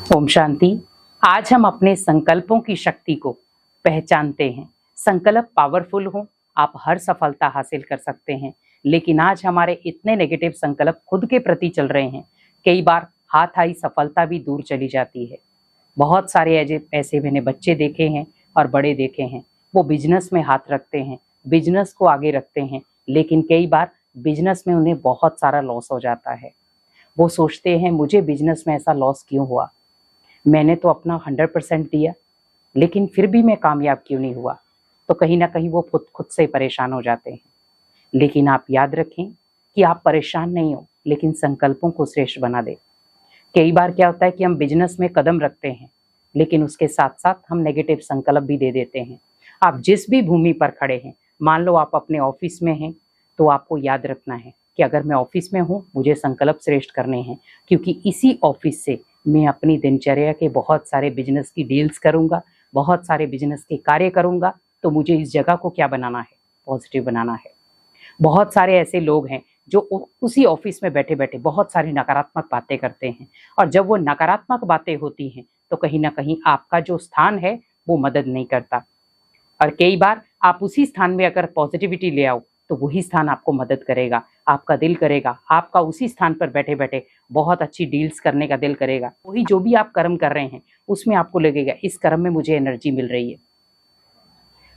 ओम शांति। आज हम अपने संकल्पों की शक्ति को पहचानते हैं। संकल्प पावरफुल हो, आप हर सफलता हासिल कर सकते हैं। लेकिन आज हमारे इतने नेगेटिव संकल्प खुद के प्रति चल रहे हैं, कई बार हाथ आई सफलता भी दूर चली जाती है। बहुत सारे ऐसे मैंने बच्चे देखे हैं और बड़े देखे हैं, वो बिजनेस में हाथ रखते हैं, बिजनेस को आगे रखते हैं, लेकिन कई बार बिजनेस में उन्हें बहुत सारा लॉस हो जाता है। वो सोचते हैं मुझे बिजनेस में ऐसा लॉस क्यों हुआ, मैंने तो अपना 100% दिया लेकिन फिर भी मैं कामयाब क्यों नहीं हुआ। तो कहीं ना कहीं वो खुद से परेशान हो जाते हैं। लेकिन आप याद रखें कि आप परेशान नहीं हो, लेकिन संकल्पों को श्रेष्ठ बना दे। कई बार क्या होता है कि हम बिजनेस में कदम रखते हैं, लेकिन उसके साथ साथ हम नेगेटिव संकल्प भी दे देते हैं। आप जिस भी भूमि पर खड़े हैं, मान लो आप अपने ऑफिस में हैं, तो आपको याद रखना है कि अगर मैं ऑफिस में हूँ, मुझे संकल्प श्रेष्ठ करने हैं, क्योंकि इसी ऑफिस से मैं अपनी दिनचर्या के बहुत सारे बिजनेस की डील्स करूंगा, बहुत सारे बिजनेस के कार्य करूंगा। तो मुझे इस जगह को क्या बनाना है, पॉजिटिव बनाना है। बहुत सारे ऐसे लोग हैं जो उसी ऑफिस में बैठे बैठे बहुत सारी नकारात्मक बातें करते हैं, और जब वो नकारात्मक बातें होती हैं तो कहीं ना कहीं आपका जो स्थान है वो मदद नहीं करता। और कई बार आप उसी स्थान में अगर पॉजिटिविटी ले आओ तो वही स्थान आपको मदद करेगा, आपका दिल करेगा, आपका उसी स्थान पर बैठे बैठे बहुत अच्छी डील्स करने का दिल करेगा। वही जो भी आप कर्म कर रहे हैं उसमें आपको लगेगा इस कर्म में मुझे एनर्जी मिल रही है।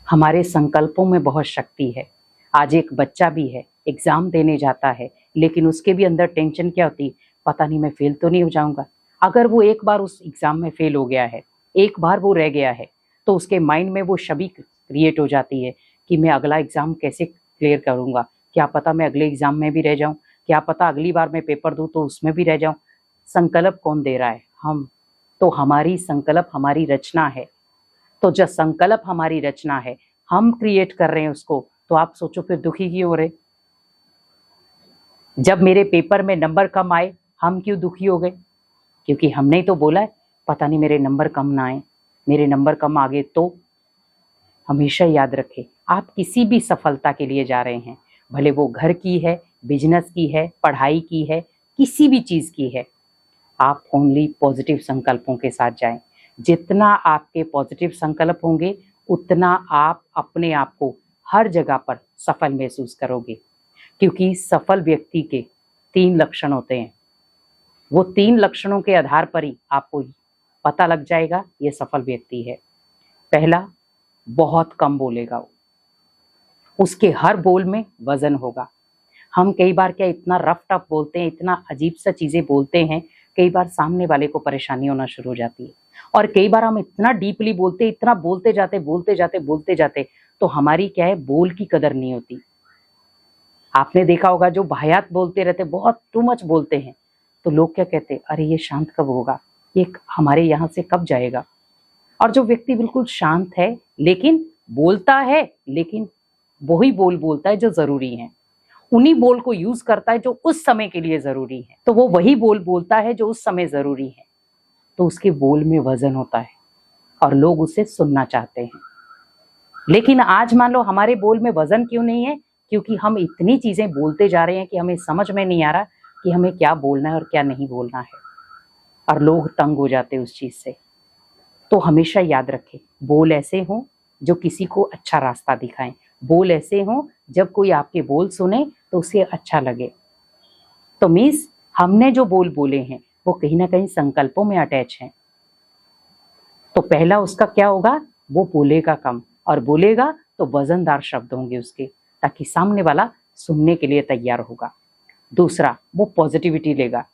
हमारे संकल्पों में बहुत शक्ति है। आज एक बच्चा भी है, एग्जाम देने जाता है, लेकिन उसके भी अंदर टेंशन क्या होती, पता नहीं मैं फेल तो नहीं हो जाऊंगा। अगर वो एक बार उस एग्जाम में फेल हो गया है, एक बार वो रह गया है, तो उसके माइंड में वो छवि क्रिएट हो जाती है कि मैं अगला एग्जाम कैसे क्लियर करूंगा, क्या पता मैं अगले एग्जाम में भी रह जाऊं, क्या पता अगली बार मैं पेपर दूं तो उसमें भी रह जाऊं। संकल्प कौन दे रहा है? हम। तो हमारी संकल्प हमारी रचना है। तो जब संकल्प हमारी रचना है, हम क्रिएट कर रहे हैं उसको, तो आप सोचो फिर दुखी क्यों हो रहे? जब मेरे पेपर में नंबर कम आए, हम क्यों दुखी हो गए? क्योंकि हमने ही तो बोला है पता नहीं मेरे नंबर कम ना आए, मेरे नंबर कम आ गए तो। हमेशा याद रखें, आप किसी भी सफलता के लिए जा रहे हैं, भले वो घर की है, बिजनेस की है, पढ़ाई की है, किसी भी चीज की है, आप ओनली पॉजिटिव संकल्पों के साथ जाएं। जितना आपके पॉजिटिव संकल्प होंगे, उतना आप अपने आप को हर जगह पर सफल महसूस करोगे। क्योंकि सफल व्यक्ति के 3 लक्षण होते हैं। वो 3 लक्षणों के आधार पर ही आपको पता लग जाएगा ये सफल व्यक्ति है। पहला, बहुत कम बोलेगा वो, उसके हर बोल में वजन होगा। हम कई बार क्या इतना रफ टफ बोलते हैं, इतना अजीब सा चीजें बोलते हैं, कई बार सामने वाले को परेशानी होना शुरू हो जाती है। और कई बार हम इतना डीपली बोलते, इतना बोलते जाते तो हमारी क्या है, बोल की कदर नहीं होती। आपने देखा होगा जो वाहियात बोलते रहते, बहुत टू मच बोलते हैं, तो लोग क्या कहते, अरे ये शांत कब होगा, ये हमारे यहाँ से कब जाएगा। और जो व्यक्ति बिल्कुल शांत है लेकिन बोलता है, लेकिन वही बोल बोलता है जो जरूरी है, उन्हीं बोल को यूज करता है जो उस समय के लिए जरूरी है, तो वो वही बोल बोलता है जो उस समय जरूरी है, तो उसके बोल में वजन होता है और लोग उसे सुनना चाहते हैं। लेकिन आज मान लो हमारे बोल में वजन क्यों नहीं है? क्योंकि हम इतनी चीजें बोलते जा रहे हैं कि हमें समझ में नहीं आ रहा कि हमें क्या बोलना है और क्या नहीं बोलना है, और लोग तंग हो जाते हैं उस चीज से। तो हमेशा याद रखें, बोल ऐसे हों जो किसी को अच्छा रास्ता दिखाएं, बोल ऐसे हों जब कोई आपके बोल सुने तो उसे अच्छा लगे। तो मीन्स हमने जो बोल बोले हैं वो कहीं ना कहीं संकल्पों में अटैच हैं। तो पहला उसका क्या होगा, वो बोलेगा कम, और बोलेगा तो वजनदार शब्द होंगे उसके, ताकि सामने वाला सुनने के लिए तैयार होगा। दूसरा, वो पॉजिटिविटी लेगा।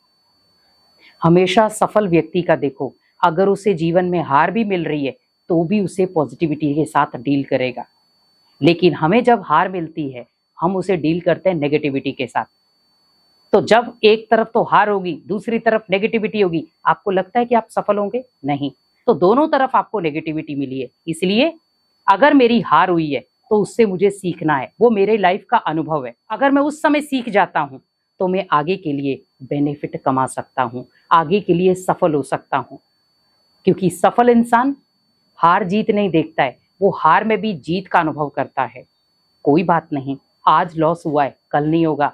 हमेशा सफल व्यक्ति का देखो, अगर उसे जीवन में हार भी मिल रही है तो भी उसे पॉजिटिविटी के साथ डील करेगा। लेकिन हमें जब हार मिलती है, हम उसे डील करते हैं नेगेटिविटी के साथ। तो जब एक तरफ तो हार होगी, दूसरी तरफ नेगेटिविटी होगी, आपको लगता है कि आप सफल होंगे? नहीं। तो दोनों तरफ आपको नेगेटिविटी मिली है। इसलिए अगर मेरी हार हुई है तो उससे मुझे सीखना है, वो मेरे लाइफ का अनुभव है। अगर मैं उस समय सीख जाता हूं तो मैं आगे के लिए बेनिफिट कमा सकता हूं, आगे के लिए सफल हो सकता हूं। क्योंकि सफल इंसान हार जीत नहीं देखता है, वो हार में भी जीत का अनुभव करता है। कोई बात नहीं, आज लॉस हुआ है कल नहीं होगा,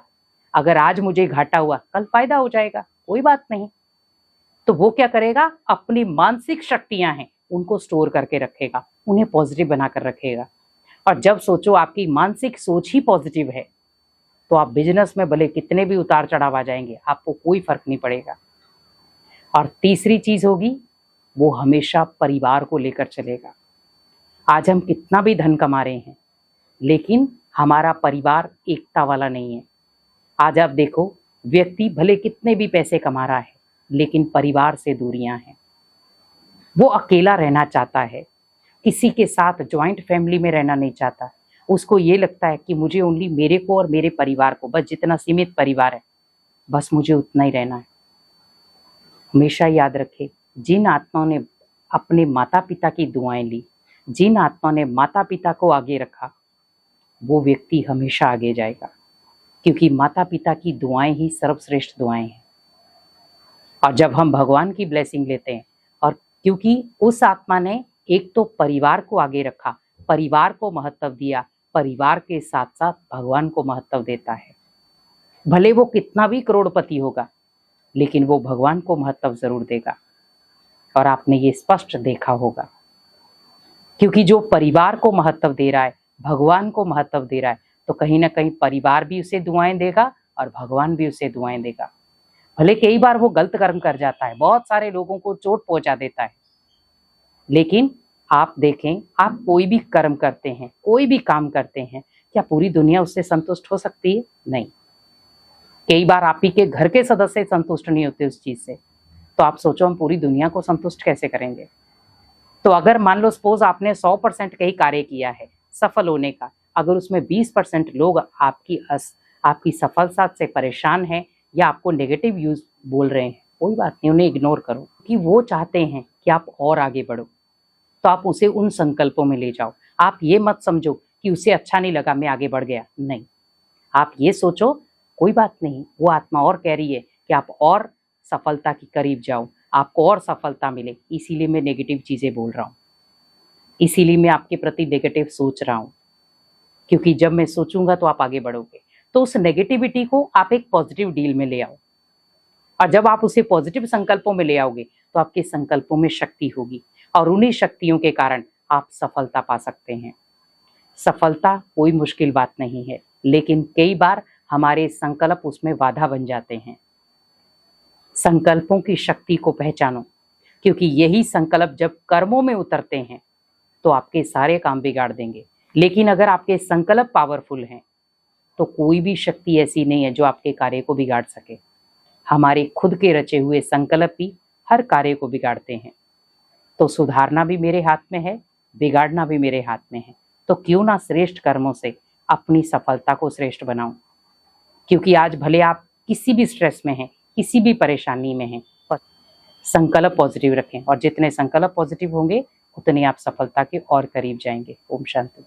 अगर आज मुझे घाटा हुआ कल फायदा हो जाएगा, कोई बात नहीं। तो वो क्या करेगा, अपनी मानसिक शक्तियां हैं उनको स्टोर करके रखेगा, उन्हें पॉजिटिव बनाकर रखेगा। और जब सोचो आपकी मानसिक सोच ही पॉजिटिव है, तो आप बिजनेस में भले कितने भी उतार चढ़ाव आ जाएंगे, आपको कोई फर्क नहीं पड़ेगा। और तीसरी चीज होगी, वो हमेशा परिवार को लेकर चलेगा। आज हम कितना भी धन कमा रहे हैं, लेकिन हमारा परिवार एकता वाला नहीं है। आज आप देखो, व्यक्ति भले कितने भी पैसे कमा रहा है, लेकिन परिवार से दूरियां हैं। वो अकेला रहना चाहता है, किसी के साथ ज्वाइंट फैमिली में रहना नहीं चाहता। उसको ये लगता है कि मुझे ओनली मेरे को और मेरे परिवार को, बस जितना सीमित परिवार है, बस मुझे उतना ही रहना है। हमेशा याद रखें, जिन आत्माओं ने अपने माता पिता की दुआएं ली, जिन आत्माओं ने माता पिता को आगे रखा, वो व्यक्ति हमेशा आगे जाएगा, क्योंकि माता पिता की दुआएं ही सर्वश्रेष्ठ दुआएं हैं। और जब हम भगवान की ब्लेसिंग लेते हैं, और क्योंकि उस आत्मा ने एक तो परिवार को आगे रखा, परिवार को महत्व दिया, परिवार के साथ साथ भगवान को महत्व देता है। भले वो कितना भी करोड़पति होगा, लेकिन वो भगवान को महत्व जरूर देगा। और आपने ये स्पष्ट देखा होगा, क्योंकि जो परिवार को महत्व दे रहा है, भगवान को महत्व दे रहा है, तो कहीं ना कहीं परिवार भी उसे दुआएं देगा और भगवान भी उसे दुआएं देगा। भले कई बार वो गलत कर्म कर जाता है, बहुत सारे लोगों को चोट पहुंचा देता है, लेकिन आप देखें, आप कोई भी कर्म करते हैं, कोई भी काम करते हैं, क्या पूरी दुनिया उससे संतुष्ट हो सकती है? नहीं। कई बार आप ही के घर के सदस्य संतुष्ट नहीं होते उस चीज से, तो आप सोचो हम पूरी दुनिया को संतुष्ट कैसे करेंगे। तो अगर मान लो सपोज आपने 100% कहीं कार्य किया है सफल होने का, अगर उसमें 20% लोग आपकी सफलता से परेशान हैं या आपको नेगेटिव यूज बोल रहे हैं, कोई बात नहीं, उन्हें इग्नोर करो, कि वो चाहते हैं कि आप और आगे बढ़ो। तो आप उसे उन संकल्पों में ले जाओ। आप ये मत समझो कि उसे अच्छा नहीं लगा मैं आगे बढ़ गया, नहीं। आप ये सोचो कोई बात नहीं, वो आत्मा और कह रही है कि आप और सफलता के करीब जाओ, आपको और सफलता मिले, इसीलिए मैं नेगेटिव चीजें बोल रहा हूँ, इसीलिए मैं आपके प्रति नेगेटिव सोच रहा हूँ। क्योंकि जब मैं सोचूंगा तो आप आगे बढ़ोगे। तो उस नेगेटिविटी को आप एक पॉजिटिव डील में ले आओ, और जब आप उसे पॉजिटिव संकल्पों में ले आओगे तो आपके संकल्पों में शक्ति होगी, और उन्हीं शक्तियों के कारण आप सफलता पा सकते हैं। सफलता कोई मुश्किल बात नहीं है, लेकिन कई बार हमारे संकल्प उसमें बाधा बन जाते हैं। संकल्पों की शक्ति को पहचानो, क्योंकि यही संकल्प जब कर्मों में उतरते हैं तो आपके सारे काम बिगाड़ देंगे। लेकिन अगर आपके संकल्प पावरफुल हैं, तो कोई भी शक्ति ऐसी नहीं है जो आपके कार्य को बिगाड़ सके। हमारे खुद के रचे हुए संकल्प ही हर कार्य को बिगाड़ते हैं। तो सुधारना भी मेरे हाथ में है, बिगाड़ना भी मेरे हाथ में है। तो क्यों ना श्रेष्ठ कर्मों से अपनी सफलता को श्रेष्ठ बनाऊं। क्योंकि आज भले आप किसी भी स्ट्रेस में हैं, किसी भी परेशानी में हैं, पर संकल्प पॉजिटिव रखें, और जितने संकल्प पॉजिटिव होंगे उतने आप सफलता के और करीब जाएंगे। ओम शांति।